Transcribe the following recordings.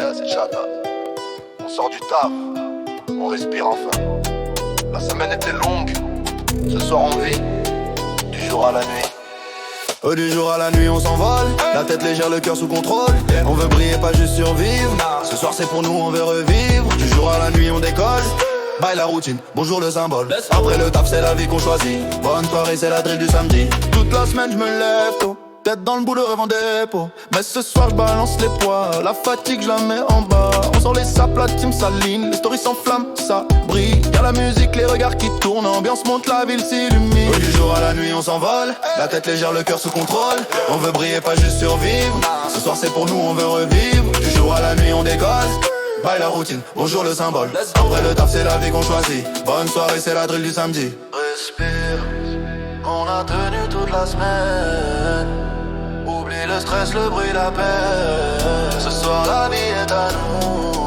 Yeah, c'est Chata. On sort du taf, on respire enfin. La semaine était longue, ce soir on vit, du jour à la nuit. Du jour à la nuit on s'envole, la tête légère, le cœur sous contrôle. On veut briller, pas juste survivre. Ce soir c'est pour nous, on veut revivre. Du jour à la nuit on décolle. Bye la routine, bonjour le symbole. Après le taf c'est la vie qu'on choisit. Bonne soirée c'est la drill du samedi. Toute la semaine je me lève tôt, tête dans le boulot rêve en dépôt. Mais ce soir je balance les poids, la fatigue je la mets en bas. On sort les sapes, la team s'aligne, les stories s'enflamment, ça brille. Y'a la musique, les regards qui tournent, ambiance monte, la ville s'illumine. Du jour à la nuit on s'envole, la tête légère, le cœur sous contrôle. On veut briller, pas juste survivre. Ce soir c'est pour nous, on veut revivre. Du jour à la nuit on décolle. Bye la routine, bonjour le symbole. Après le taf c'est la vie qu'on choisit. Bonne soirée c'est la drill du samedi. Respire, on a tenu toute la semaine. Oublie le stress, le bruit, la paix. Ce soir la vie est à nous.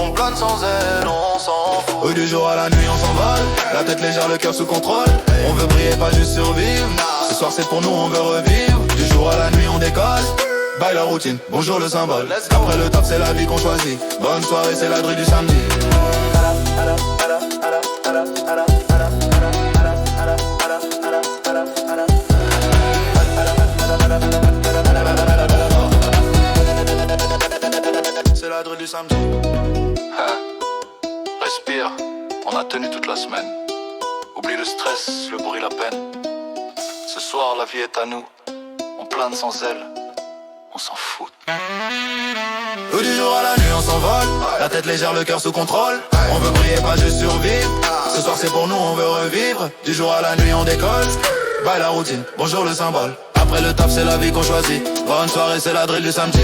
On plane sans elle, on s'en fout. Du jour à la nuit on s'envole, la tête légère, le cœur sous contrôle. On veut briller, pas juste survivre. Ce soir c'est pour nous, on veut revivre. Du jour à la nuit on décolle. Bye la routine, bonjour le symbole. Après le taf c'est la vie qu'on choisit. Bonne soirée c'est la drill du samedi. C'est la drill du samedi. Respire, on a tenu toute la semaine. Oublie le stress, le bruit, la peine. Ce soir la vie est à nous. On plane sans elle, on s'en fout. Du jour à la nuit on s'envole, la tête légère, le cœur sous contrôle. On veut briller, pas juste survivre. Ce soir c'est pour nous, on veut revivre. Du jour à la nuit on décolle. Bye la routine, bonjour le symbole. Après le taf c'est la vie qu'on choisit. Bonne soirée c'est la drill du samedi.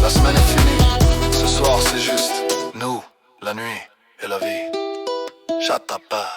La semaine est finie, ce soir c'est juste nous, la nuit et la vie. Chata pas.